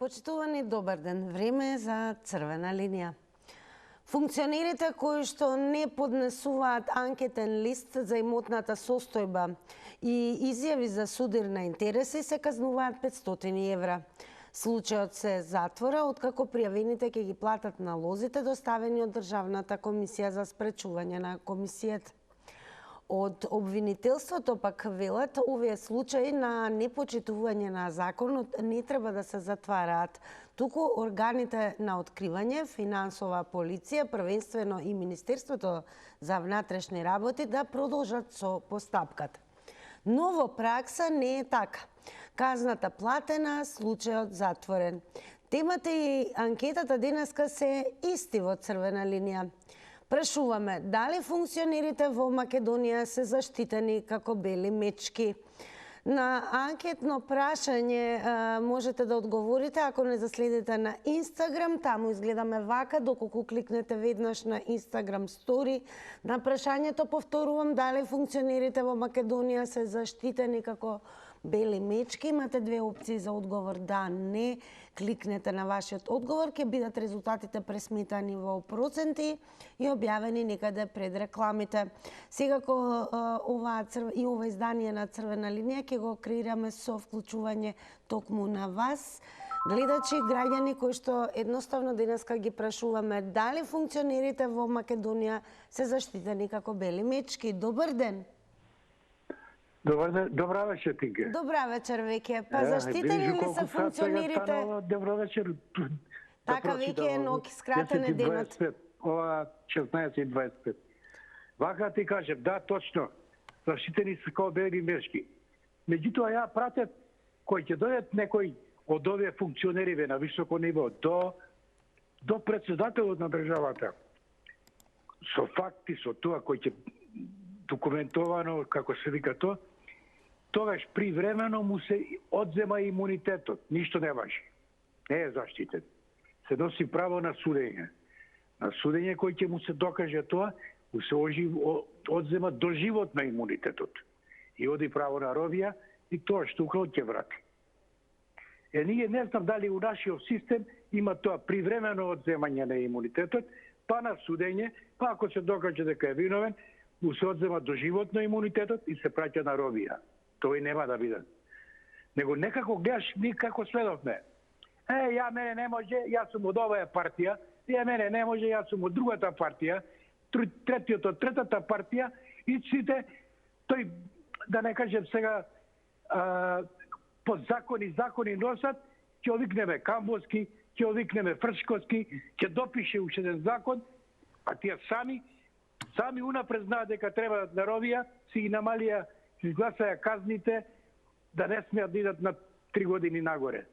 Почитувани, добар ден. Време е за црвена линија. Функционерите кои што не поднесуваат анкетен лист за имотната состојба и изјави за судир на интереси се казнуваат 500 евра. Случајот се затвора откако пријавените ќе ги платат налозите доставени од Државната комисија за спречување на комисијата. Од обвинителството пак велат, овие случаи на непочитување на законот не треба да се затвараат, туку органите на откривање, финансова полиција, првенствено и Министерството за внатрешни работи да продолжат со постапката. Но во пракса не е така. Казната платена, случајот затворен. Темата и анкетата денеска се исти во црвена линија. Прашуваме дали функционерите во Македонија се заштитени како бели мечки. На анкетно прашање можете да одговорите ако не заследите на Инстаграм. Таму изгледаме вака, доколку кликнете веднаш на Инстаграм стори. На прашањето повторувам дали функционерите во Македонија се заштитени како бели мечки. Имате две опции за одговор, да, не. Кликнете на вашиот одговор, ќе бидат резултатите пресметани во проценти и објавени некаде пред рекламите. Секако ова издание на Црвена линија ќе го креираме со вклучување токму на вас, гледачи, граѓани кои што едноставно денеска ги прашуваме дали функционерите во Македонија се заштитени како бели мечки. Добар ден. Добра вечер, Тинке. Добра вечер, веќе. Па заштитени ли се функционерите? Добра вечер. Така веќе е ноки, скратен е денот. Ова 16:25. Вака ти кажем, да, точно. Заштитени се како бели мечки. Меѓутоа ја пратев кој ќе дојдат некој од овие функционери на високо ниво до председателот на државата. Со факти, со тоа кој ќе документовано, како се вика тоа, тогаш привремено му се одзема имунитетот. Ништо не важи. Не е заштитен. Се носи право на судење. На судење кој ќе му се докаже тоа, му се одзема доживотно имунитетот. И оди право на робија и тоа што украл ќе врати. Ние не знам дали у нашиот систем има тоа привремено одземање на имунитетот, па на судење, па ако се докаже дека е виновен, му се одзема доживотно имунитетот и се праќа на робија. Тој нема да биде. Него некако гледаш, ние како следовме. Ја мене не може, јас сум од оваа партија, мене не може, јас сум од другата партија, третиот од третата партија и сите, тој, да не кажем сега, под закони носат, ќе овикнеме Камбоски, ќе овикнеме Фршковски, ќе допише уште еден закон, а тие сами унапред знаат дека треба на робија, си ги намалија, си изгласаја казните, да не смеат да идат на 3 години нагоре.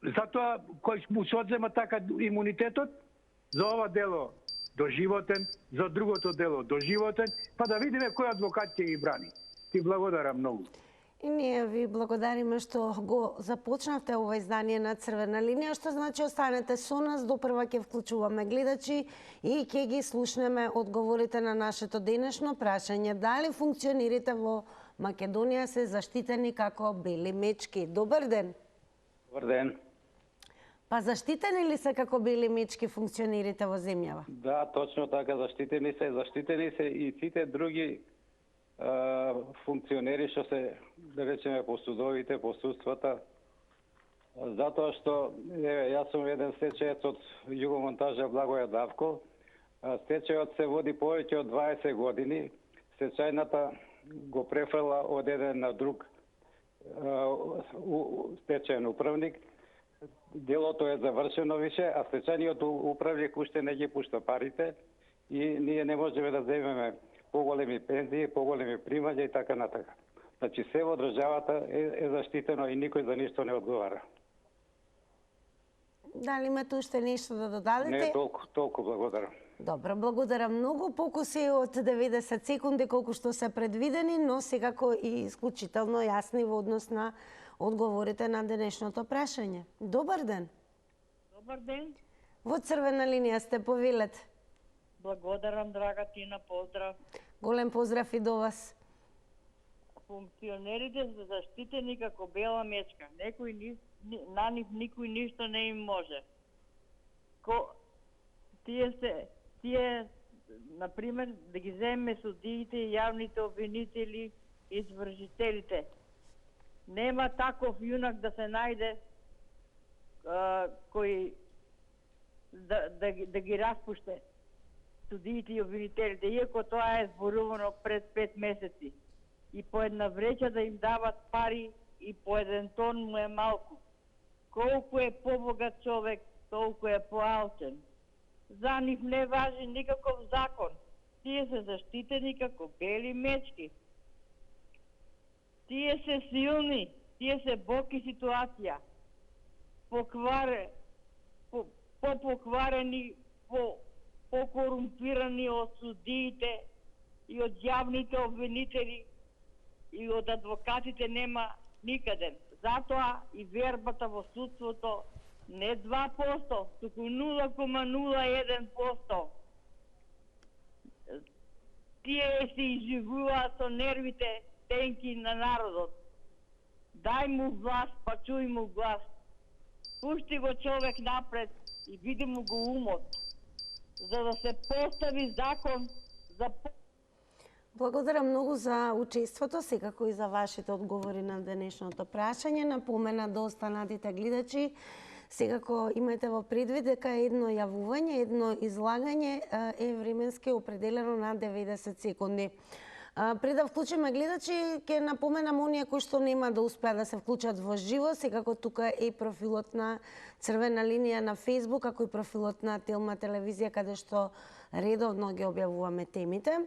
Затоа, кој му се одзема така имунитетот, за ова дело доживотен, за другото дело доживотен, па да видиме кој адвокат ќе ги брани. Ти благодарам многу. И ние ви благодариме што го започнавте ова издание на Црвена линија, што значи останете со нас, допрва ќе вклучуваме гледачи и ќе ги слушнеме одговорите на нашето денешно прашање. Дали функционерите во Македонија се заштитени како бели мечки? Добар ден. Добар ден. Па заштитени ли се како бели мечки функционерите во земјава? Да, точно така, заштитени се и сите други функционери што се, да речеме, по судовите, по судствата, затоа што, јас сум еден стечаец од Југомонтажа Благоја Давко, стечајот се води повеќе од 20 години, стечајната го префрла од еден на друг стечајен управник, делото е завршено више, а стечајниот управник уште не ги пушта парите и ние не можеме да земеме поголеми пензии, поголеми примања и така натака. Значи, се во државата е заштитено и никој за ништо не одговара. Дали имате уште нешто да додадете? Не, толку благодарам. Добро, благодарам многу. Покуси од 90 секунди колку што се предвидени, но секако и исклучително јасни во однос на одговорите на денешното прашање. Добар ден. Добар ден. Во Црвена линија сте, повелете. Благодарам, драга Тина, поздрав. Голем поздрав и до вас. функционерите се заштитени како бела мечка. На нив никој ништо не им може. Тие, например, да ги земеме судиите, јавните обвинители, извршителите. Нема таков јунак да се најде кој да ги распуште судиите и обвинителите, иако тоа е зборувано пред 5 месеци. И по една вреќа да им дават пари и по еден тон му е малку. Колку е побогат човек, толку е поалчен. За нив не важи никаков закон. Тие се заштитени како бели мечки. Тие се силни, тие се боки ситуација. Покварени, покорумпирани од судиите и од јавните обвинители и од адвокатите нема никаде. Затоа и вербата во судството не 2%, туку 0,01%. Тие се изживуваат со нервите тенки на народот. Дај му власт, па чуј му глас. Пушти го човек напред и види му го умот, за да се постави закон за... Благодарам многу за учеството, секако и за вашите одговори на денешното прашање. Напомена до останатите гледачи, секако имате во предвид дека едно јавување, едно излагање е временски определено на 90 секунди. Пред да вклучиме гледачи, ќе напоменам оние кои што нема да успеат да се вклучат во живо, секако тука е профилот на Црвена линија на Facebook, како и профилот на Телма телевизија, каде што редовно ги објавуваме темите.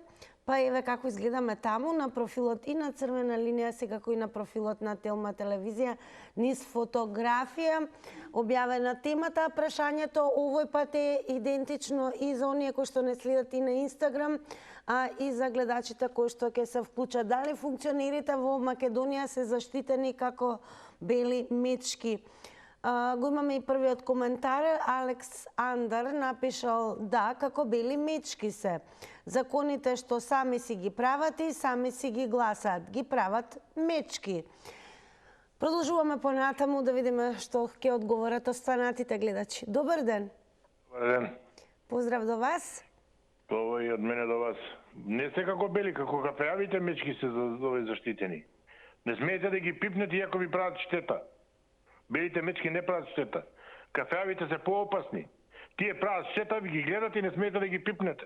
Па еве како изгледаме таму на профилот и на Црвена линија, секако и на профилот на Телма телевизија, низ фотографија објавена темата. Прашањето овој пат е идентично и за оние кои што не следат и на Инстаграм, а и за гледачите кои што ќе се вклучат. Дали функционерите во Македонија се заштитени како бели мечки? Го имаме и првиот коментар. Алекс Андар напишал да, како бели мечки се. Законите што сами си ги прават и сами си ги гласаат. Ги прават мечки. Продолжуваме понатаму да видиме што ќе одговорат останатите гледачи. Добар ден. Добар ден. Поздрав до вас. Тоа и од мене до вас. Не се како бели, како кафеавите мечки се заштитени. Не смеете да ги пипнете иако ви прават штета. Белите мечки не прават штета. Кафеавите се поопасни. Тие прават штета, ви ги гледате и не смеете да ги пипнете.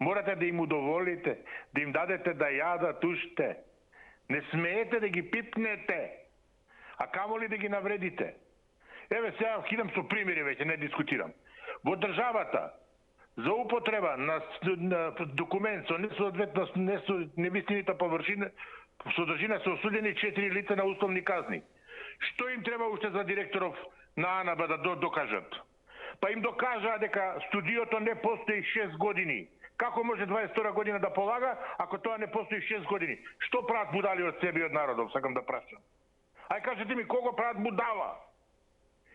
Морате да им удоволите, да им дадете да јадат уште. Не смеете да ги пипнете, а камоли да ги навредите. Еве сега кидам со примери веќе, не дискутирам. Во државата за употреба на документ со невистинита содржина се осудени 4 лица на условни казни. Што им треба уште за директоров на АНБ да докажат? Па им докажаа дека студиото не постои 6 години. Како може 22 година да полага, ако тоа не постои 6 години? Што прават будали од себе и од народов, сакам да прашам. Ај кажете ми, кого прават будала?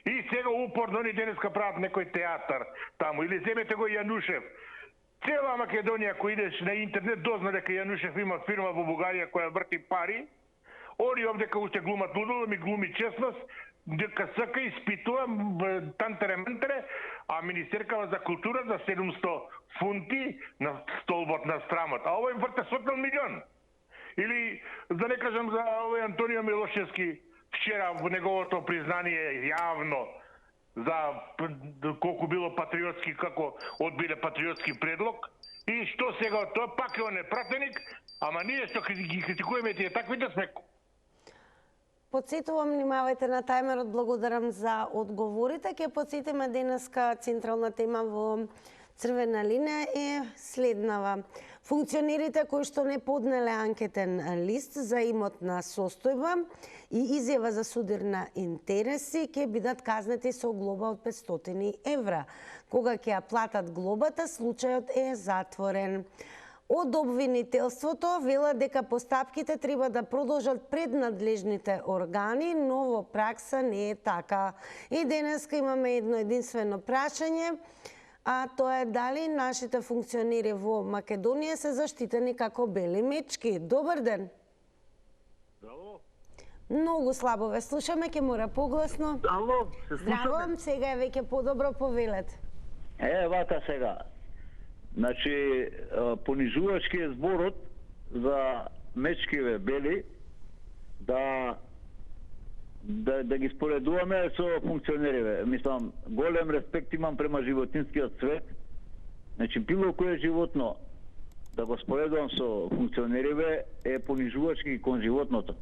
И сега упорно ни денеска прават некој театар таму. Или земете го Јанушев. Цела Македонија, кој идеш на интернет, дозна дека Јанушев има фирма во Бугарија која врти пари. Они овдека уште глумат лудо, ми глуми честност, дека сака испитува тантере-мантере, а Министеркава за култура за 700 фунти на столбот на страмот. А овој врте 100 милион. Или, да не кажам за овој Антонио Милошевски, вчера во неговото признание јавно за колку било патриотски, како одбиле патриотски предлог. И што сега од тоа, пак е он пратеник, ама ние што ги критикуваме тие таквите сме. Подсетувам, внимавајте на тајмерот, благодарам за одговорите. Ке подсетиме денеска централна тема во Црвена линија е следнава. Функционерите кои што не поднеле анкетен лист за имотна состојба и изјава за судирна интереси ќе бидат казнети со глоба од 500 евра. Кога ќе ја платат глобата, случајот е затворен. Од обвинителството велат дека постапките треба да продолжат пред надлежните органи, но во пракса не е така. И денеска имаме едно единствено прашање, а тоа е дали нашите функционери во Македонија се заштитени како бели мечки. Добар ден. Многу слабо ве слушаме, ќе мора погласно. Ало, се слушаме? Здраво, сега е веќе подобро, повелете. Вака сега. Значи, понижувачки е зборот за мечкиве бели да ги споредуваме со функционериве. Мислам, голем респект имам према животинскиот свет. Значи, било кое животно да го споредувам со функционериве е понижувачки кон животното.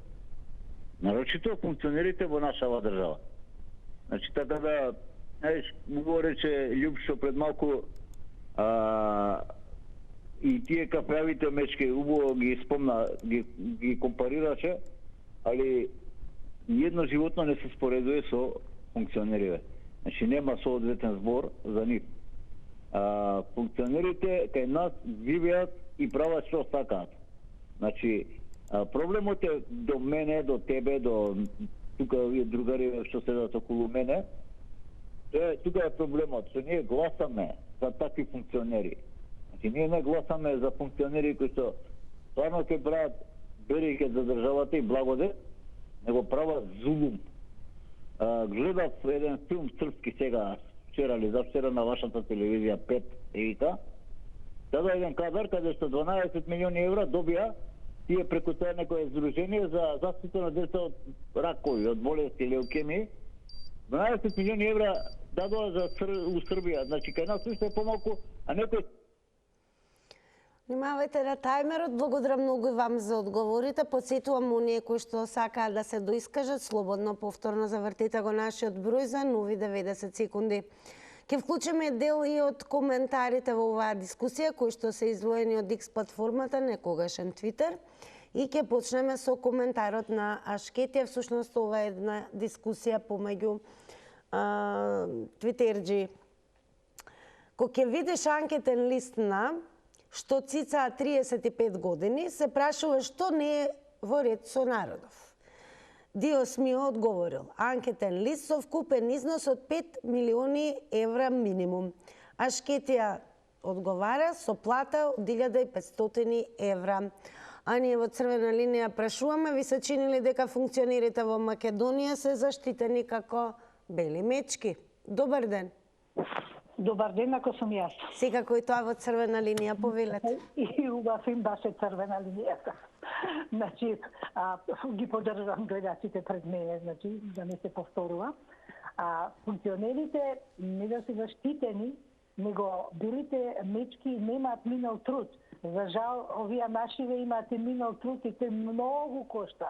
Нарочито функционерите во нашава држава. Значи, така да, знаеш, го рече Љупшо пред малку, и тие кафеавите мечки, убаво ги спомна, ги компарираше, али едно животно не се споредува со функционериве. Значи, нема соодветен збор за нив. Функционерите кај нас живеат и прават што сакаат. Значи, проблемот е до мене, до тебе, до тука овие другари што седат околу мене. Тука е проблемот, што ние гласаме за такви функционери. Значи, ние не гласаме за функционери кои што стварно ќе прават береке за државата и благодет, него прават зулум. Гледав еден филм српски сега, вчера или завчера на вашата телевизија 5 вика. Тада еден кадар каде што 12 милиони евра добија тие преку тоа некое здружение за заштита на деца од ракови, од болести или леукемии. 12 милиони евра дадоа за у Србија. Значи, кај нас уште е помалку, а некој... Внимавајте на тајмерот. Благодарам многу и вам за одговорите. Подсетувам оние кои што сакаат да се доискажат, слободно повторно завртете го нашиот број за нови 90 секунди. Ке вклучиме дел и од коментарите во оваа дискусија, кои што се издвоени од X платформата, некогашен Твитер. И ќе почнеме со коментарот на Ашкетија. Всушност, ова е една дискусија помеѓу твитерџи. Кога ќе видиш анкетен лист на што цицаа 35 години, се прашува што не е во ред со народов. Диос ми одговорил, анкетен лист со вкупен износ од 5 милиони евра минимум. Ашкетија одговара со плата од 1500 евра. А ние во Црвена линија прашуваме, ви се чинили дека функционерите во Македонија се заштитени како бели мечки? Добар ден. Добар ден, ако сум јас. Секако и тоа во Црвена линија, повелете. И убав им баше Црвена линијата. Значи, ги поддржам гледачите пред мене, значи, да не се повторува. Функционерите не да се заштитени, него белите мечки немаат минал труд. За жал, овие нашиве имаат и минал труд и тој многу кошта.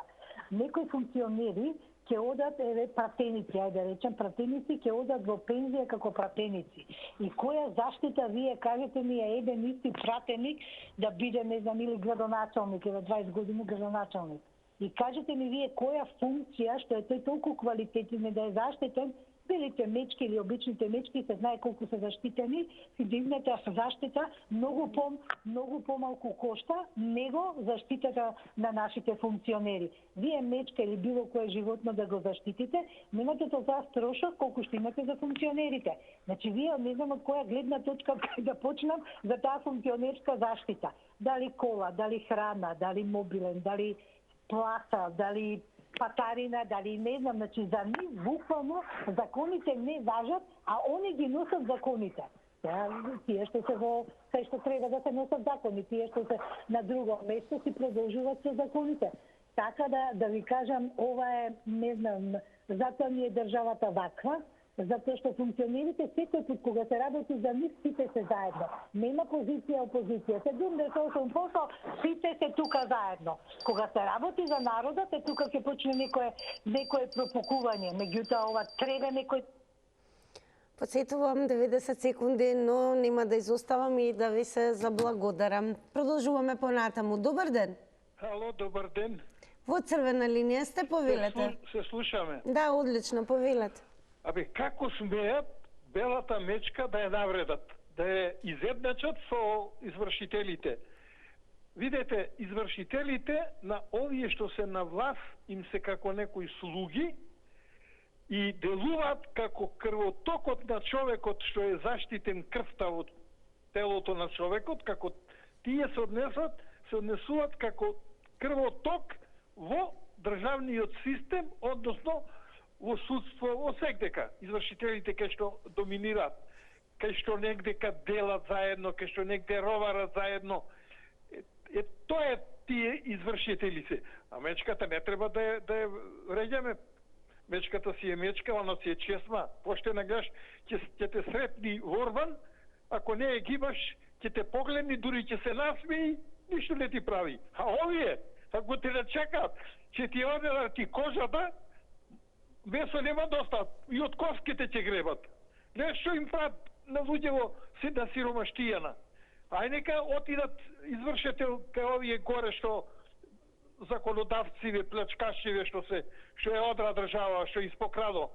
Некои функционери ќе одат, пратеници, ајде да речем, пратеници ќе одат во пензија како пратеници. И која заштита вие кажете ми е еден исти пратеник да биде, не знам, или градоначалник, или 20 години градоначалник. И кажете ми вие која функција, што е тој толку квалитетен да е заштитен, белите мечки или обичните мечки се знае колку се заштитени, физичната заштита многу помалку кошта него заштитата на нашите функционери. Вие мечка или било кое животно да го заштитите, немате тоа трошок колку што имате за функционерите. Значи вие не знам од која гледна точка да почнам за таа функционерска заштита. Дали кола, дали храна, дали мобилен, дали плата, дали патарина, дали не знам, значи за нив буквално законите не важат, а они ги носат законите. Тие што се во кај што треба да се носат закони, тие што се на друго место си продолжуваат со законите. Така да ви кажам, ова е, не знам, затоа ни е државата ваква, затоа што функционерите секој пат кога се работи за нив, сите се заедно. Нема позиција опозиција. 78% сите се тука заедно. Кога се работи за народот, тука ќе почне некое пропукување. Меѓутоа ова треба некој... Подсетувам 90 секунди, но нема да изоставам и да ви се заблагодарам. Продолжуваме понатаму. Добар ден. Ало, добар ден. Во Црвена линија сте, повелете. Се слушаме. Да, одлично, повелете. Абе, како смеат белата мечка да ја навредат, да ја изедначат со извршителите? Видете, извршителите на овие што се на власт им се како некои слуги и делуваат како крвотокот на човекот што е заштитен крвта од телото на човекот, како тие се однесуваат како крвоток во државниот систем, односно во судство, во секдека, извршителите кај што доминираат, кај што негдека делат заедно, кај што негде роварат заедно. Тоа е тие извршители се. А мечката не треба да ја реѓаме. Мечката си е мечка, она си е чесма. Поштена гледаш, ќе те сретни ворван, ако не ја гибаш, ќе те погледни, дури ќе се насмеи, ништо не ти прави. А овие, ако те да чекаат, ќе ти одедат ти кожата, месо нема доста, и од коските ќе гребат. Нешто им прават на луѓево си на сиромаштијана. Ај нека отидат извршител кај овие горе што законодавциве, плячкашиве што ја одра држава, што испокрадо.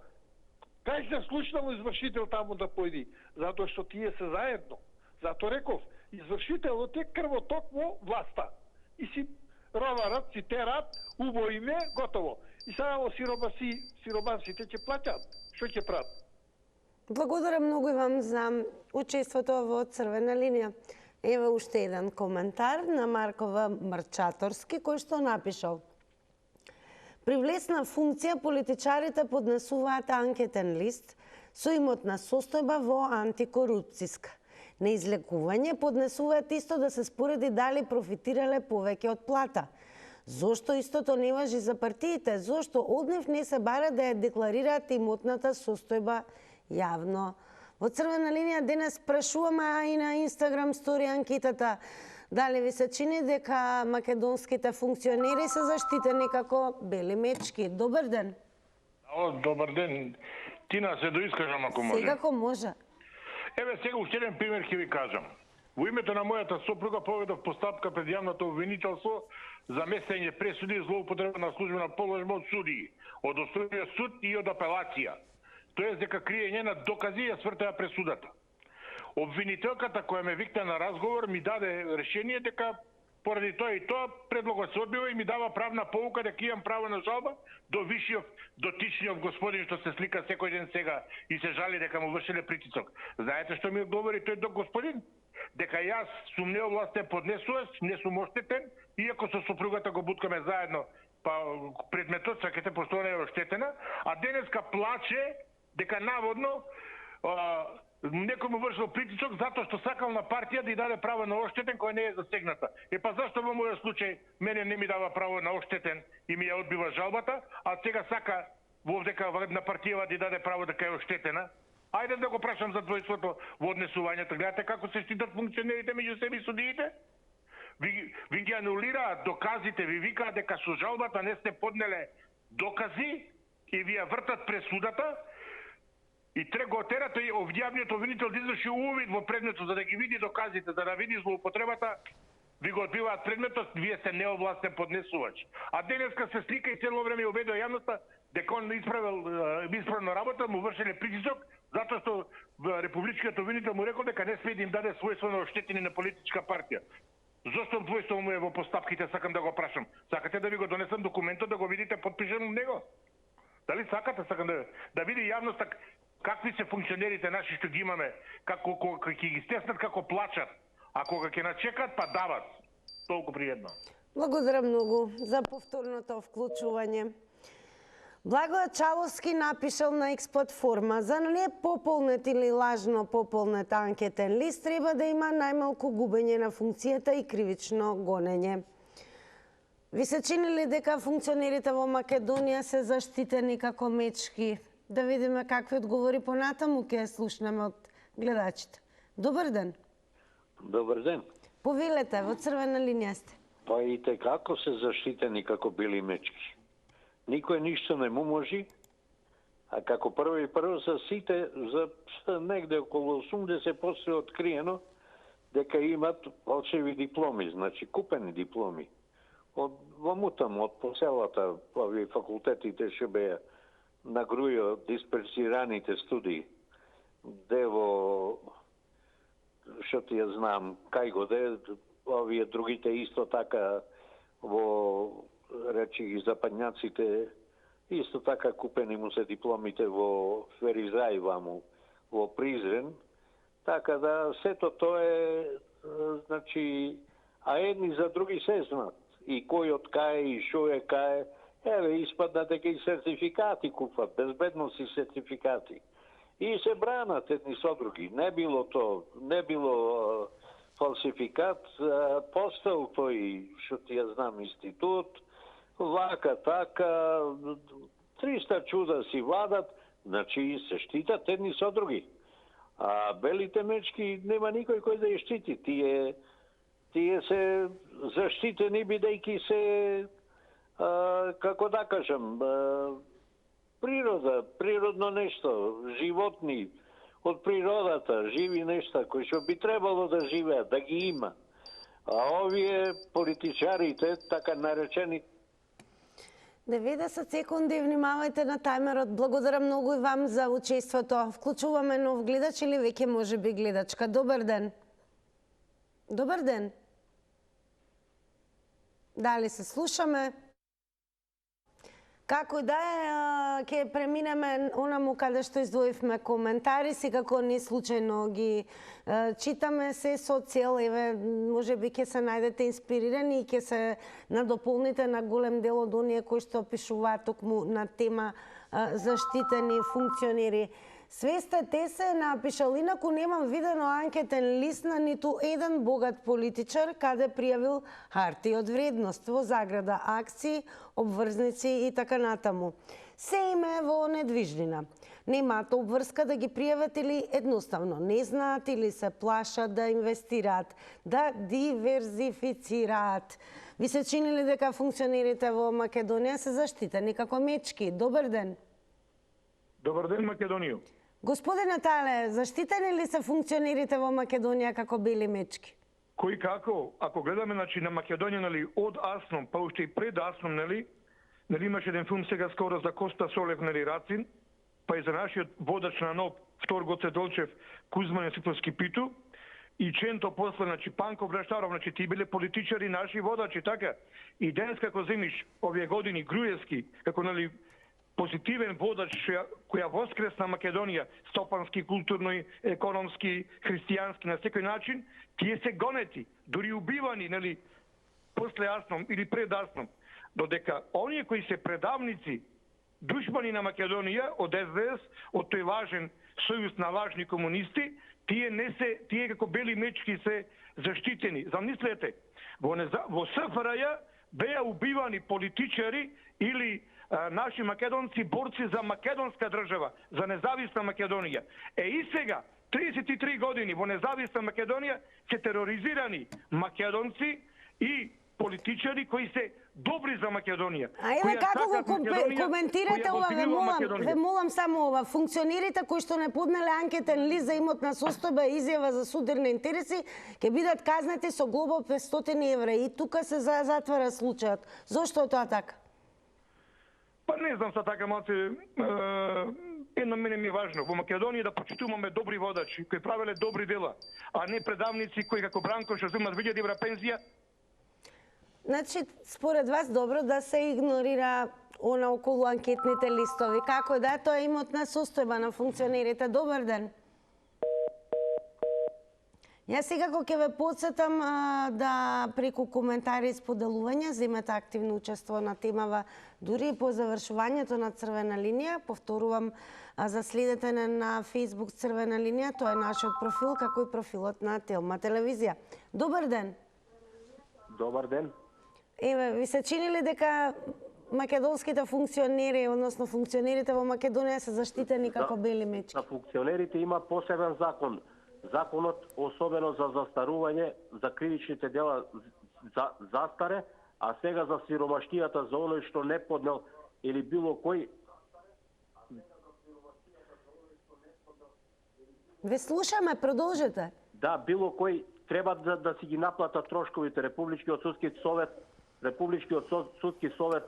Кај се случнало извршител таму да појди? Затоа што тие се заедно. Зато реков, извршителот е крвоток во власта. И си роварат, си терат, убоиме, готово. И сега во сиромасите ќе плаќат. Што ќе прават? Благодарам многу и вам за учеството во Црвена линија. Ева уште еден коментар на Маркова Марчаторски, кој што напишал: при влесна функција политичарите поднесуваат анкетен лист со имотна состојба во антикорупцијска. На излекување поднесуваат исто да се спореди дали профитирале повеќе од плата. Зошто истото не важи за партиите? Зошто од нив не се бара да ја декларираат имотната состојба јавно? Во Црвена линија денес прашуваме, а и на Инстаграм стори анкетата, дали ви се чини дека македонските функционери се заштитени како бели мечки? Добар ден. Добар ден. Тина, се доискажам ако може. Секако може. Еве сега уште еден пример ќе ви кажам. Во името на мојата сопруга поведов постапка пред јавното обвинителство за месење пресуди и злоупотреба на службена положба од судии, од Основниот суд и од апелација. Тоест дека криење на докази ја свртеа пресудата. Обвинителката која ме викна на разговор ми даде решение дека поради тоа и тоа предлогот се одбива и ми дава правна поука дека имам право на жалба до вишиот дотичниот господин што се слика секој ден сега и се жали дека му вршиле притисок. Знаете што ми одговори тој док господин? Дека јас сум неовластен поднесувач, не сум оштетен, иако со сопругата го буткаме заедно, па предметот сакате пошто не е оштетена, а денеска плаче дека наводно некој му вршил притисок затоа што сакал на партија да ја даде право на оштетен која не е засегната. Па зашто во мојот случај мене не ми дава право на оштетен и ми ја одбива жалбата, а сега сака вовдека на партијава да ја даде право дека е оштетена? Ајде да го прашам за двојството во однесувањето. Гледате како се штитат функционерите меѓу себе и судиите? Ви ги анулираат доказите, ви викаат дека со жалбата не сте поднеле докази и ви ја вртат пресудата. И го терате и овдјавниот обвинител да изврши увид во предметот за да ги види доказите, за да види злоупотребата, ви го одбиваат предметот, вие сте неовластен поднесувач. А денеска се слика и цело време убедува јавноста дека он исправно работа, му вршеле притисок, затоа што републичкиот обвинител му рекол дека не смее да им даде својство на оштетени на политичка партија. Зошто двојство му е во постапките, сакам да го прашам. Сакате да ви го донесам документот, да го видите подпишано него? Дали сакате, сакам да види јавноста какви се функционерите наши што ги имаме, како ќе ги стеснат, како плачат, а кога ќе начекат, па дават. Толку пријатно. Благодарам многу за повторното вклучување. Благојот Чаловски напишал на X платформа: за непополнет или лажно пополнет анкетен лист треба да има најмалку губење на функцијата и кривично гонење. Ви се чини ли дека функционерите во Македонија се заштитени како мечки? Да видиме какви одговори понатаму ќе слушнеме од гледачите. Добар ден. Добар ден. Повелете, во Црвена линија сте. Па и како се заштитени како били мечки. Никој ништо не му може, а како прво за сите, за негде околу 80% откриено дека имат фалшиви дипломи, значи купени дипломи. Во мутам, од по целата овие факултетите ще беа на грујо дисперсираните студии. Де во, што ти ја знам, кај го де, овие другите исто така во, речи ги западњаците, исто така купени му се дипломите во Феризај ваму, во Призрен. Така да, сето тоа е, значи, а едни за други се знаат. И кој од кај, и шо е кај, Еве, испадна дека и сертификати купат, безбедносни сертификати. И се бранат едни со други. Не било фалсификат, постал тој, што ти ја знам, институт, вака, така, 300 чуда си владат, значи се штитат едни со други. А белите мечки нема никој кој да ја штити. Тие се заштитени бидејќи се, како да кажам, природа, природно нешто, животни од природата, живи нешта кои што би требало да живеат, да ги има. А овие политичарите, така наречени... 90 секунди, внимавајте на тајмерот. Благодарам многу и вам за учеството. Вклучуваме нов гледач или веќе може би гледачка. Добар ден. Добар ден. Дали се слушаме? Како и да е, ќе преминеме онаму каде што издвоивме коментари, секако не случајно ги читаме се со цел, еве, може би ќе се најдете инспирирани и ќе се надополните на голем дел од оние кои што пишуваат токму на тема заштитени функционери. Свесте те се напишал, инаку немам видено анкетен лист на ниту еден богат политичар каде пријавил харти од вредност, во заграда акции, обврзници и така натаму. Се име во недвижнина. Немаат обврска да ги пријават или едноставно не знаат или се плашат да инвестираат, да диверзифицираат. Ви се чини ли дека функционерите во Македонија се заштитени како мечки? Добар ден. Добар ден, Македонија. Господине Натале, заштитени ли се функционерите во Македонија како бели мечки? Кој како, ако гледаме на Македонија, од Асном, па уште и пред Асном, имаше еден филм сега скоро за Коста Солев, Рацин, па и за нашиот водач на НОП, втор Гоце Долчев, Кузман Јосиповски Питу, и Ченто после, Панко Браштаров, тие биле политичари, наши водачи, така. И денес како земиш овие години Груевски, како позитивен водач која воскресна Македонија, стопански, културно, економски, христијански, на секој начин, тие се гонети, дури убивани, после Асном или пред Асном. Додека оние кои се предавници, душмани на Македонија, од СДС, од тој лажен сојуз на лажни комунисти, тие како бели мечки се заштитени. Замислете, во СФРЈ беа убивани политичари или наши македонци борци за македонска држава, за независна Македонија. И сега, 33 години во независна Македонија се тероризирани македонци и политичари кои се добри за Македонија. А еве како го коментирате ова, ве молам само ова. Функционерите кои што не поднеле анкетен лист за имотна состојба и изјава за судирни интереси ќе бидат казнети со глоба од 500 евра. И тука се затвара случајот. Зошто е тоа така? Па не знам са така, малце, едно мене ми е важно. Во Македонија да почитуваме добри водачи, кои правеле добри дела, а не предавници кои како Бранко што земат 2000 евра пензија. Значи, според вас добро да се игнорира она околу анкетните листови. Како е да тоа е имотна состојба на функционерите? Добар ден. Јас секако ќе ве подсетам да преку коментари и споделувања земете активно учество на темава дури и по завршувањето на Црвена линија. Повторувам, за следете на Facebook Црвена линија, тоа е нашиот профил, како и профилот на Телма телевизија. Добар ден. Добар ден. Еве, ви се чини ли дека македонските функционери, односно функционерите во Македонија се заштитени како бели мечки? За функционерите има посебен закон. Законот, особено за застарување, за кривичните дела за застаре, а сега за сиромаштијата, за оној што не поднел или било кој. Ве слушаме, продолжете. Да, било кој треба да си ги наплата трошковите. Републичкиот судски совет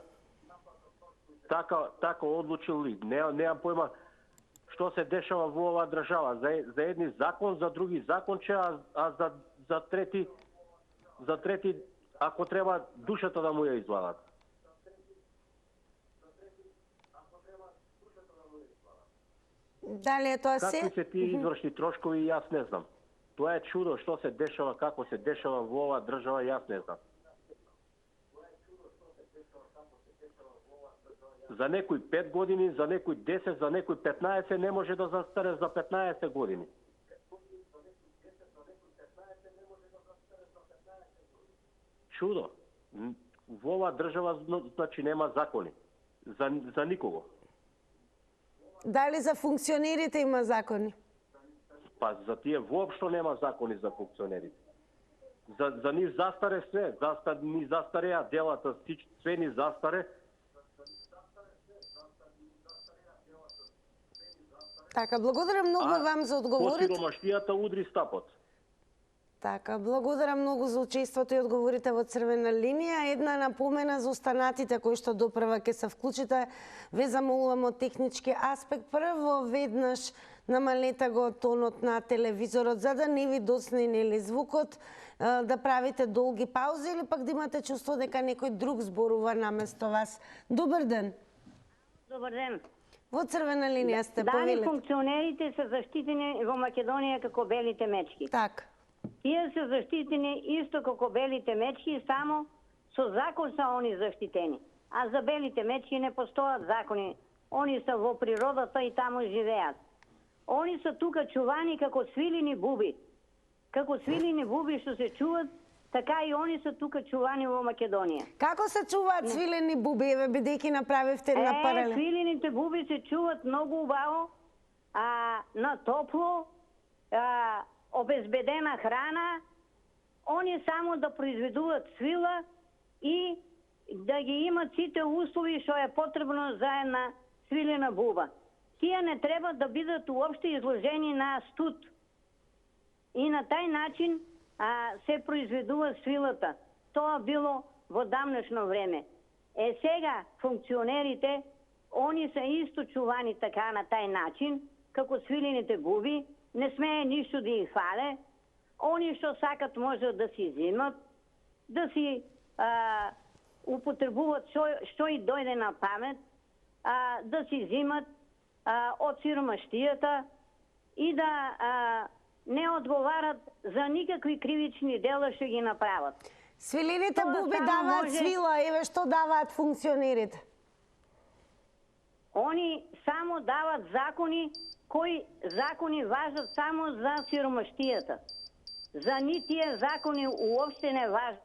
така одлучил ли? Неам појма што се дешава во оваа држава. За едни закон, за други законче, а за трети, ако треба, душата да му ја извадат. Дали е тоа се? Какви се тие извршни трошкови, јас не знам. Тоа е чудо што се дешава, како се дешава во оваа држава, јас не знам. за некои 5 години, за некои 10, за некои 15, не може да застаре за 15 години. Чудо. Во оваа држава значи нема закони. За никого. Дали за функционерите има закони? Па за тие воопшто нема закони за функционерите. За нив застаре све, ни застареа делата, све ни застаре. Така, благодарам многу вам за одговорите. По сиромаштијата удри стапот. Така, благодарам многу за учеството и одговорите во Црвена линија. Една напомена за останатите кои што допрва ќе се вклучите. Ве замолувам од технички аспект. Прво, веднаш намалете го тонот на телевизорот за да не ви доцне нели звукот, да правите долги паузи или пак да имате чувство дека некој друг зборува наместо вас. Добар ден. Добар ден. Во Црвена линија сте, дали повелете. Функционерите се заштитени во Македонија како белите мечки? Така. Тие се заштитени исто како белите мечки, само со закон се они заштитени. А за белите мечки не постојат закони. Они се во природата и таму живеат. Они се тука чувани како свилини буби. Како свилини буби што се чуват, така и они се тука чувани во Македонија. Како се чуваат свилени буби, еве бидејќи направивте една паралел? Свилените буби се чуват многу убаво, на топло, обезбедена храна, они само да произведуваат свила и да ги имат сите услови што е потребно за една свилена буба. Тие не треба да бидат уопште изложени на студ. И на тај начин се произведува свилата. Тоа било во дамнешно време. Сега функционерите, они се исто чувани така на тај начин, како свилените буби, не смее ништо да их фале. Они што сакат може да си земат, да си употребуваат што и дојде на памет, да си земат од сиромаштијата и да не одговарат за никакви кривични дела што ги направат. Свилените буби даваат свила, еве што даваат функционерите. Они само дават закони, кои закони важат само за сиромаштијата. За ни тие закони уопште не важат.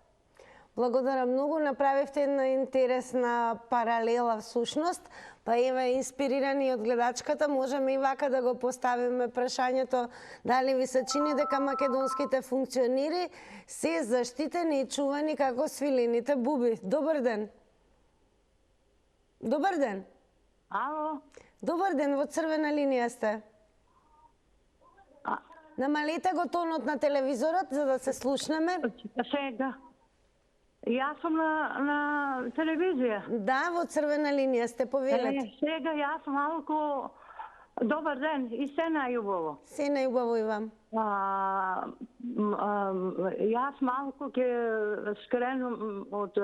Благодарам многу, направивте една интересна паралела всушност. Па еве, инспирирани од гледачката, можеме и вака да го поставиме прашањето дали ви се чини дека македонските функционери се заштитени и чувани како свилените буби. Добар ден. Добар ден. Ало. Добар ден, во Црвена линија сте. Намалете го тонот на телевизорот за да се слушнеме. Сега. Јас сум на телевизија. Да, во Црвена линија сте, повелете. Сега јас малку... Добар ден и се најубаво. Се најубаво и вам. Јас малку ќе скренам од...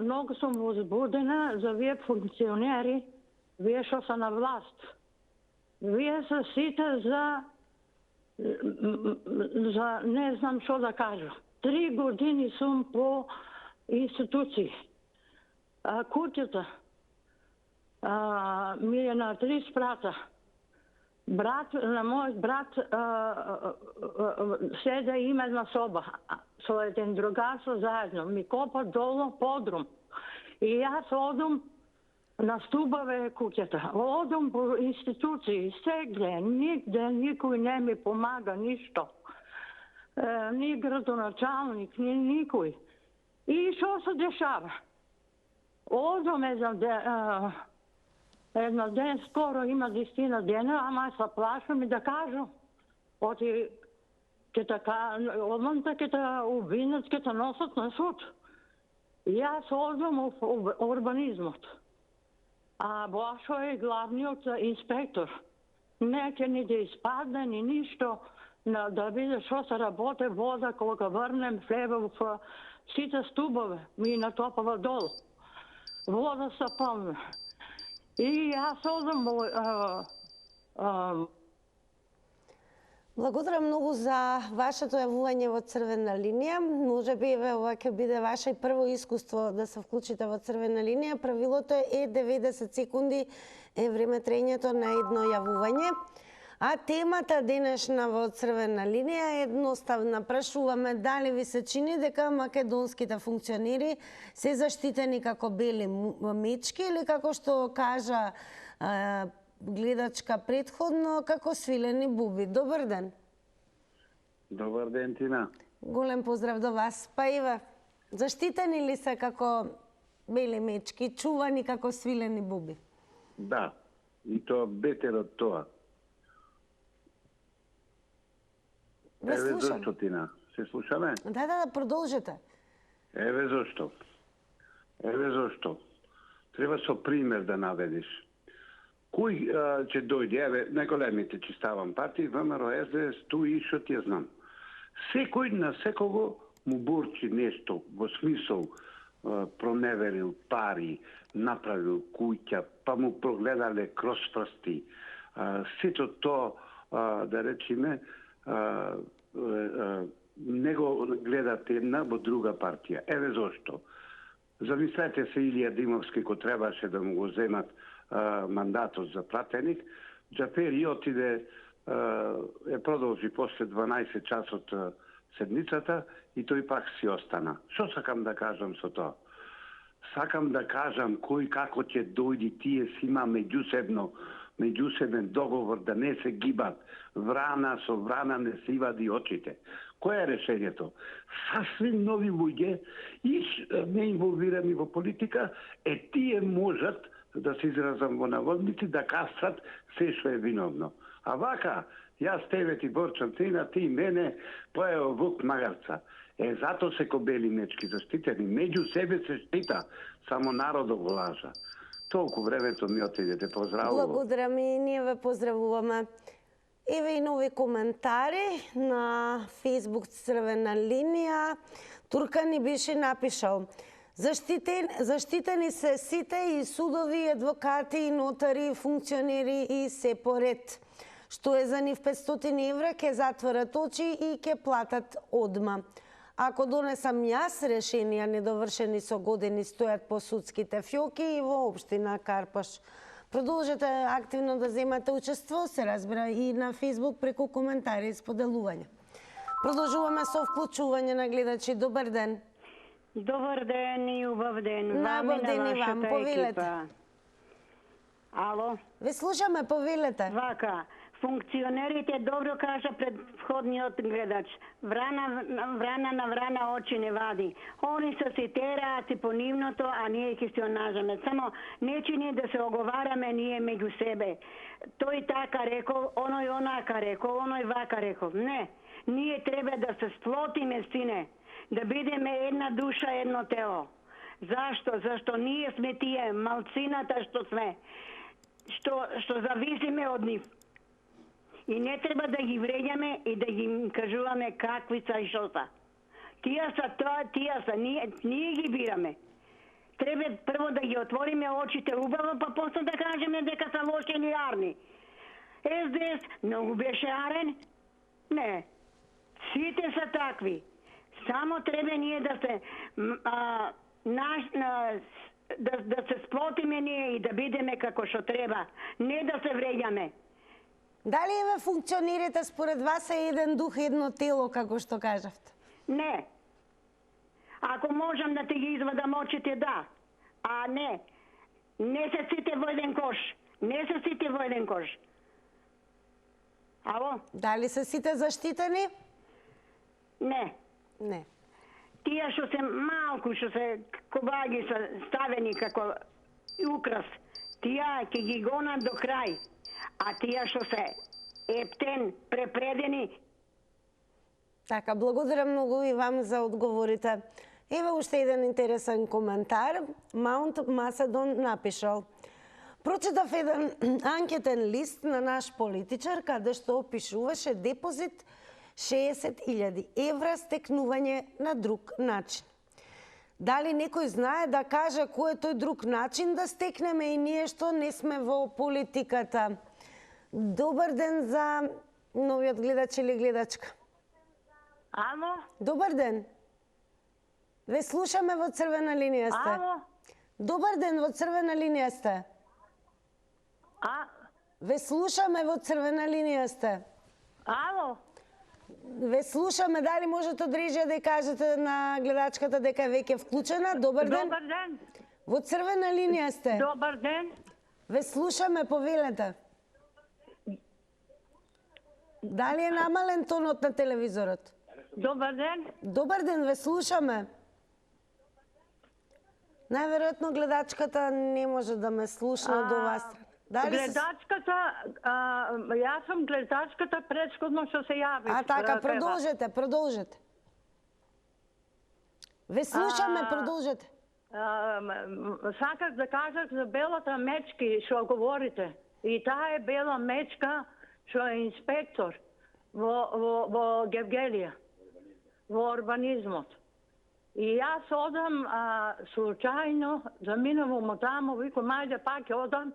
Многу сум возбудена за вие функционери, вие што се на власт. Вие се сите за не знам што да кажам. 3 години сум по институции. Куќата ми е на 3 спрата. На мој брат седа има една соба со еден другар со заедно. Ми копа долу подрум. И јас одум на стубаве куќата. Одум по институции, сегде, нигде никој не ми помага ништо. Ни градоначалник, ни никој. И што се дешава? Одум една ден, скоро има 10 дена, ама се плашам и да кажу. Оти, оманта ќе те обвинат, ќе те носат на суд. Јас одум в урбанизмот. А Бошо е главниот инспектор. Не ќе ни да испадне, ни ништо, да види што се работи вода, кога врнем влево в сите стубове, ми натопава долу. Вода се пълна. И јас одам Благодарам многу за вашето јавување во Црвена линија. Може би ова ќе биде ваше прво искуство да се вклучите во Црвена линија. Правилото е 90 секунди е време траењето на едно јавување. А темата денешна во Црвена линија е едноставна. Прашуваме дали ви се чини дека македонските функционери се заштитени како бели мечки или како што кажа гледачка предходно, како свилени буби. Добар ден. Добар ден, Тина. Голем поздрав до вас. Па Ива, заштитени ли се како бели мечки, чувани како свилени буби? Да, и тоа бетер од тоа. Еве зашто, Тина. Се слушаме? Да, продолжете. Еве зашто. Треба со пример да наведиш. Кој ќе дојде, еве, најголемите ќе ставам партии, ВМРО, СДС, ту и што ти ја знам. Секој на секого му борчи нешто, во смисол проневерил пари, направил куќа, па му прогледале кроз прсти. Сето то, да речеме, не го гледат една во друга партија. Еве зошто. Замислете се Илија Димовски, кој требаше да му го земат мандатот за пратеник, Џафери отиде, продолжи после 12 часот седницата и тој пак си остана. Што сакам да кажам со тоа? Сакам да кажам кој како ќе дојди, тие си има меѓусебен договор да не се гибат. Врана со врана не се ивади очите. Кој е решењето? Сасвим нови луѓе и не инволвирани во политика, тие можат да се изразам во наводници, да касат се што е виновно. А вака, јас тебе ти борчам, ти мене, поео вук магарца. Зато се ко бели мечки заштитени. Меѓу себе се штита, само народот го лажа. Толку времето ми отиде, те поздравувам. Благодарам и ние ве поздравуваме. Еве и нови коментари на Фейсбук Црвена линија. Турка ни беше напишал: заштитени се сите и судови, адвокати, и нотари, функционери и се поред. Што е за нив 500 евра, ке затворат очи и ке платат одма. Ако донесам јас решенија недовршени со години стојат по судските фјоки и во општина Карпаш. Продолжете активно да земате учество, се разбира и на Фейсбук преку коментари и споделување. Продолжуваме со вклучување на гледачи. Добар ден. Добар ден и убав ден. Набав ден и вам, повелете. Ало? Ве слушаме, повелете. Вака, функционерите, добро кажа предходниот гледач, врана на врана очи не вади. Они се си тераат и по нивното, а ние ќе се онажаме. Само не чини да се оговараме ние меѓу себе. Тој така рекол, оној онака рекол, оној вака рекол. Не, ние треба да се сплотиме, сине, да бидеме една душа, едно тело. Зашто? Зашто ние сме тие малцината што сме, што зависиме од нив. И не треба да ги вреѓаме и да ги кажуваме какви са и шо са. Тие са тоа, тие са, ние ги бираме. Треба прво да ги отвориме очите убаво, па после да кажеме дека са лоши или арни. СДС многу беше арен? Не. Сите са такви. Само треба ние да се да се сплотиме ние и да бидеме како што треба, не да се вреѓаме. Дали еве функционерите според вас е еден дух, едно тело, како што кажавте? Не. Ако можам да ти ги извадам очите, да. А не. Не се сите во еден кош. Не се сите во еден кош. Ало? Дали се сите заштитени? Не. Не. Тие што се малку, што се кобаги са ставени како украс, тие ќе ги гонат до крај. А тие што се ептен, препредени. Така, благодарам многу и вам за одговорите. Еве уште еден интересен коментар. Маунт Маседон напишал: прочитав еден анкетен лист на наш политичар, каде што опишуваше депозит 60.000 евра стекнување на друг начин. Дали некој знае да каже кој е тој друг начин да стекнеме и ние што не сме во политиката? Добар ден за Новиот гледач или гледачка. Ало? Добар ден. Ве слушаме, во црвена линија сте. Ало? Добар ден, во црвена линија сте. Ве слушаме, во црвена линија сте. Ало? Ве слушаме, дали можете од режија да кажете на гледачката дека е веќе вклучена? Добар ден. Добар ден. Во црвена линија сте. Добар ден. Ве слушаме, повелете. Дали е намален тонот на телевизорот? Добар ден. Добар ден, ве слушаме. Најверојатно гледачката не може да ме слуша од оваа страна. Гледачката, јас сум гледачката претходно што се јави. Така, продолжете. Ве слушаме, продолжете. Саках да кажах за белата мечки што говорите. И таа е бела мечка што е инспектор во Гевгелија, во урбанизмот. И јас одам случајно, заминувам таму, викам, ајде пак одам,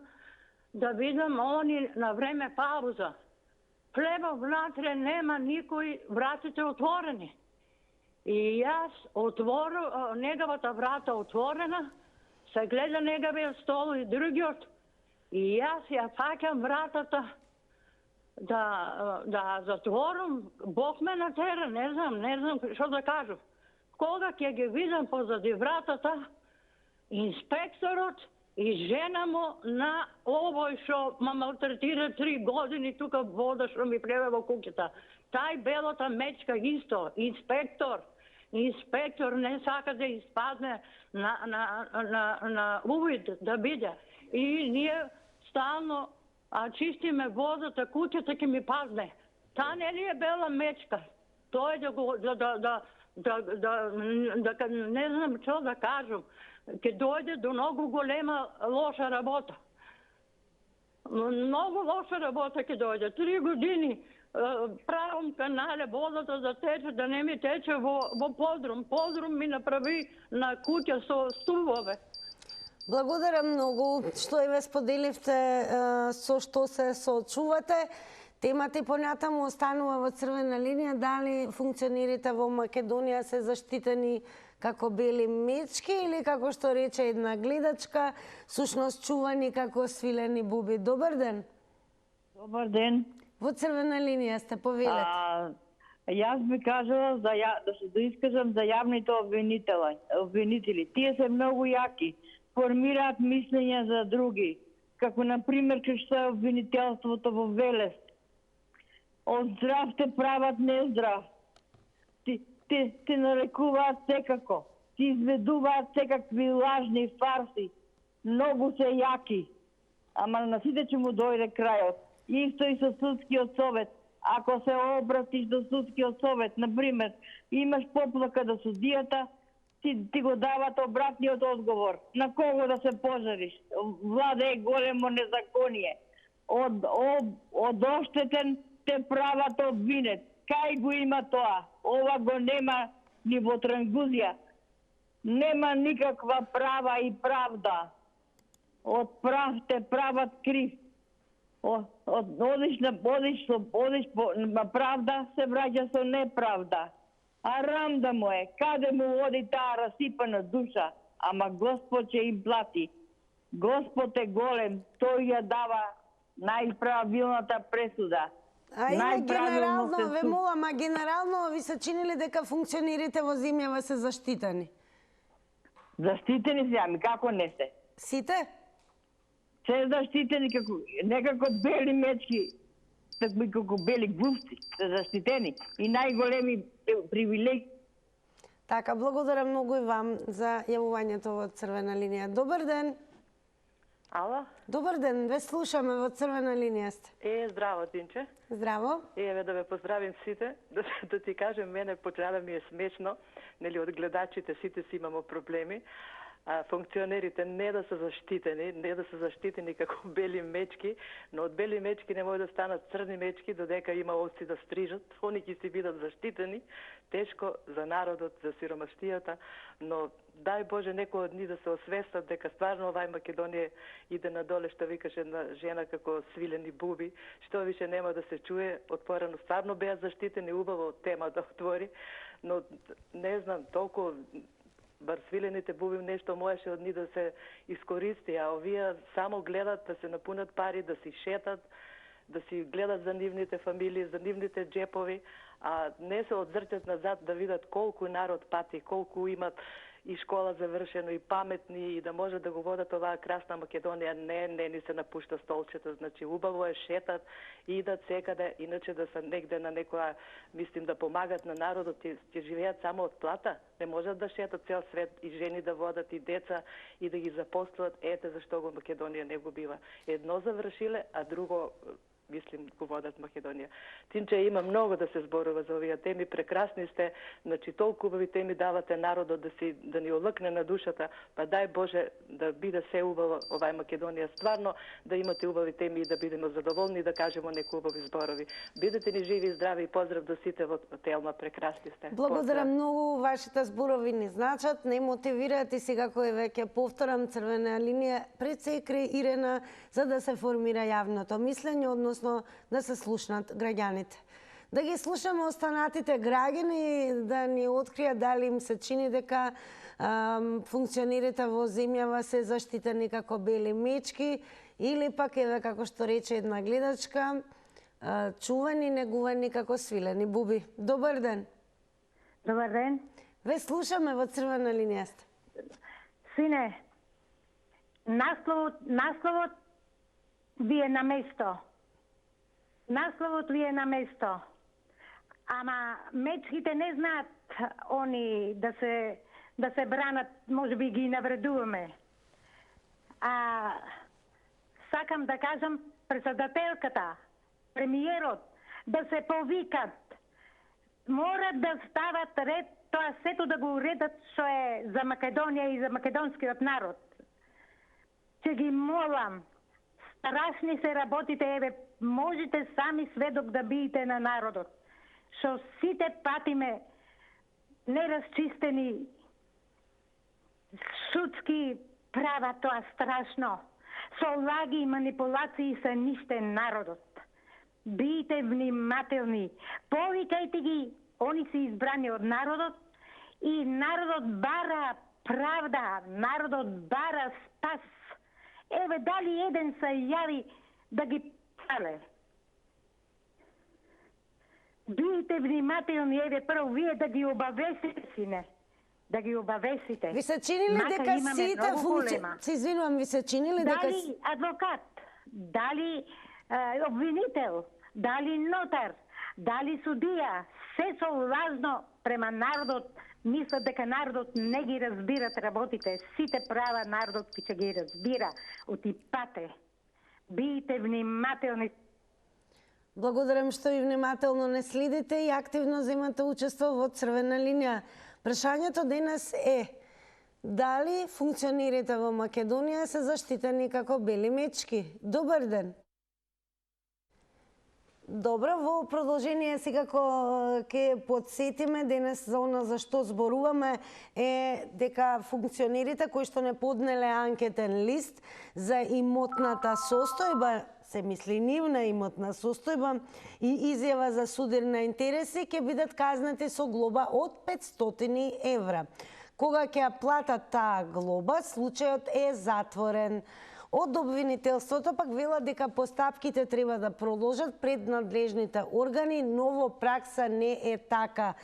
да видам они на време пауза. Влево внатре нема никој, вратите отворени. И јас неговата врата отворена, се гледа неговиот стол и другиот. И јас ја фаќам вратата да затворам. Бог ме натера, не знам што да кажам. Кога ќе ги видам позади вратата, инспекторот и жена му на овој што ма малтретира 3 години тука вода што ми плеве во куќата. Тај белата мечка исто, инспектор не сака да испадне на увид да биде. И ние стално чистиме водата, куќата ќе ми падне. Та не ли е бела мечка? Тој не знам што да кажам. Ќе дојде до многу голема лоша работа. Многу лоша работа ќе дојде. 3 години правам канале, водата да тече, да не ми тече во подрум. Подрум ми направи на куќа со стувове. Благодарам многу што и ве споделивте со што се соочувате. Темата и понатаму останува во црвена линија. Дали функционерите во Македонија се заштитени како бели мечки или како што рече една гледачка, сушност чувани како свилени буби. Добар ден. Добар ден. Во црвена линија сте, повелете. Јас би кажала да се искажам за јавните обвинители. Тие се многу јаки, формираат мислења за други, како например што е обвинителството во Велес. Од здрав те прават нездрав. Ти нарекуваат секако. Ти изведуваат секакви лажни фарси. Многу се јаки. Ама на сите ќе му дојде крајот. Исто и со судскиот совет. Ако се обратиш до судскиот совет, например, имаш поплака до судијата, ти го дават обратниот одговор. На кого да се пожариш? Владе е големо незаконие. Од оштетен те прават обвинет. Кај го има тоа? Ова го нема ни во Трангузија. Нема никаква права и правда. Од прав те прават крив. Одиш на правда, се враќа со неправда. Арам да му е, каде му оди таа расипана душа, ама Господ ќе им плати. Господ е голем, тој ја дава најправилната пресуда. Генерално, ве молам, генерално ви се чинили дека функционерите во земјава се заштитени? Заштитени се, ами како не се? Сите? Се заштитени некако бели мечки, како бели глупци, се заштитени и најголеми привилегии. Така, благодарам многу и вам за јавувањето во црвена линија. Добар ден. Ало? Добар ден, ве слушаме, во црвена линија сте. Здраво, Тинче. Здраво. Еве да ве поздравим сите, да ти кажем, мене почела ми е смешно, нели од гледачите сите си имамо проблеми. функционерите не да се заштитени како бели мечки, но од бели мечки не може да станат црни мечки додека има овци да стрижат. Они ќе си бидат заштитени. Тешко за народот, за сиромаштијата, но дај Боже некој од нив да се освестат дека стварно овај Македонија иде надоле, што викаше една жена како свилени буби, што више нема да се чуе. Отпорано стварно беа заштитени, убаво тема да отвори, но не знам, толку бар свилените буби нешто можеше од нив да се искористи, а овие само гледат да се напунат пари, да си шетат, да си гледат за нивните фамилии, за нивните джепови, а не се одзртат назад да видат колку народ пати, колку имат и школа завршено, и паметни, и да може да го водат оваа красна Македонија. Не ни се напушта столчето. Значи, убаво е шетат, идат секаде, иначе да се негде на некоја, мислим, да помагат на народот, ќе живеат само од плата. Не можат да шетат цел свет и жени да водат, и деца, и да ги запослуват. Ете зашто го Македонија не го бива. Едно завршиле, а друго, мислим, го водат Македонија. Тинче има многу да се зборува за овие теми, прекрасни сте, значи толку убави теми давате народот да ни олакне на душата, па дај Боже да биде се убаво овај Македонија, стварно да имате убави теми и да бидеме задоволни и да кажеме некои убави зборови. Бидете ни живи и здрави и поздрав до сите во Телма, прекрасни сте. Благодарам многу, вашите зборови ни значат, не мотивираат и сега кој веќе повторам црвена линија пред се креирана за да се формира јавното мислење, односно да се слушнат граѓаните. Да ги слушаме останатите граѓани, да ни откријат дали им се чини дека функционерите во земјава се заштитени како бели мечки или пак еве како што рече една гледачка, чувани, негувани како свилени буби. Добар ден. Добар ден. Ве слушаме во црвена линија сте. Сине, насловот ви е на место. Насловот ви е на место. Ама мечките не знаат они да се бранат, може би ги навредуваме. Сакам да кажам председателката, премиерот, да се повикат. Морат да стават ред, тоа сето да го уредат што е за Македонија и за македонскиот народ. Че ги молам, страшни се работите, еве, можете сами сведок да биете на народот. Што сите патиме неразчистени судски права, тоа страшно. Со лаги и манипулации се ништен народот. Биете внимателни, повикајте ги, они се избрани од народот и народот бара правда, народот бара спас. Еве, дали еден се јави да ги пале. Бидете внимателни, еве, прво вие да ги обавесите, сине. Да ги обавесите. Ви се чини ли дека сите функции... Се извинувам, ви се чини ли дека... Дали адвокат, дали обвинител, дали нотар, дали судија, се со лажно према народот, мислат дека народот не ги разбират работите. Сите права народот ќе ги разбира. Отипате. Бидете внимателни. Благодарам што и внимателно не следите и активно земате учество во црвена линија. Прашањето денес е дали функционерите во Македонија се заштитени како бели мечки? Добар ден. Добро, во продолжение секако ќе подсетиме денес за она за што зборуваме е дека функционерите кои што не поднеле анкетен лист за имотната состојба, се мисли нивна имотна состојба и изјава за судир на интереси, ќе бидат казнати со глоба од 500 евра. Кога ќе ја платат таа глоба, случајот е затворен. Од обвинителството пак велат дека постапките треба да продолжат пред надлежните органи, но во пракса не е така.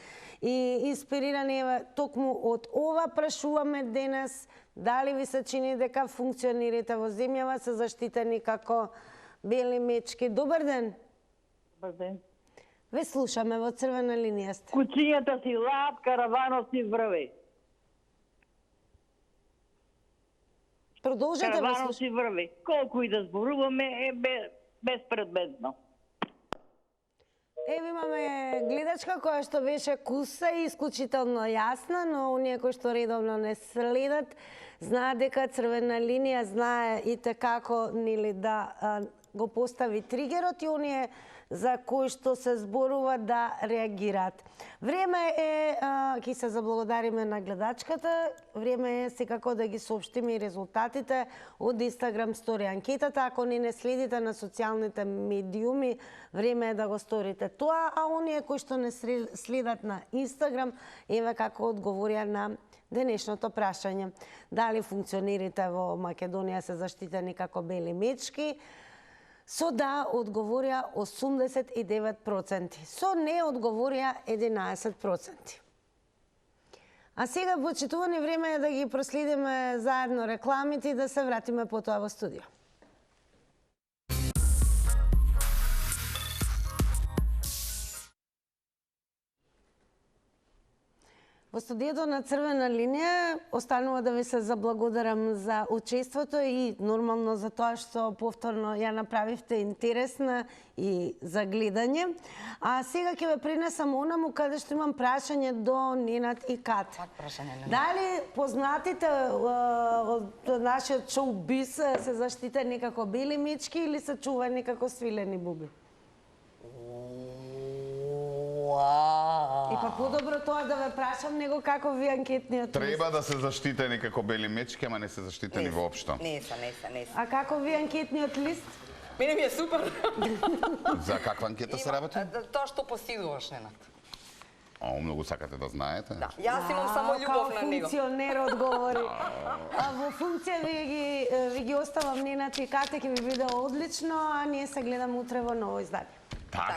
И инспирирани токму од ова прашуваме денес дали ви се чини дека функционерите во земјава се заштитени како бели мечки. Добар ден. Добар ден. Ве слушаме во црвена линија сте. Куцињата си лаат, караванот си врви. Продолжете, караванот си врви. Колку и да зборуваме е безпредметно. Еве имаме гледачка која што беше куса и исклучително јасна, но оние кои што редовно не следат знае дека црвена линија знае и како нели да го постави тригерот и оние за кои што се зборува да реагираат. Време е, ќе се заблагодариме на гледачката, време е секако да ги соопштиме и резултатите од Instagram стори анкетата. Ако не следите на социјалните медиуми, време е да го сторите тоа, а оние кои што не следат на Instagram, еве како одговорија на денешното прашање. Дали функционерите во Македонија се заштитени како бели мечки? Со да одговорија 89%, со не одговорија 11%. А сега, почитувани, време е да ги проследиме заедно рекламите и да се вратиме потоа во студио. Во студиото на Црвена линија останува да ви се заблагодарам за учеството и нормално за тоа што повторно ја направивте интересна и за гледање. А сега ќе ве пренесам онаму каде што имам прашање до Ненад и Кат. Дали познатите од нашиот шоу-биз се заштитени како бели мечки или се чувани како свилени буби? И па подобро тоа да ве прашам него како ви анкетниот лист. Треба да се заштитени како бели мечки, ама не се заштитени воопшто. Не се. А како ви анкетниот лист? Мене ми е супер. За каква анкета се работи? Тоа што посидуваш, Ненад. Многу сакате да знаете. Да, јас имам само љубов на него. Функционер одговори. А во функција ви ги оставам Ненад и Кате, ќе ви биде одлично, а ние се гледаме утре во ново издание. Така.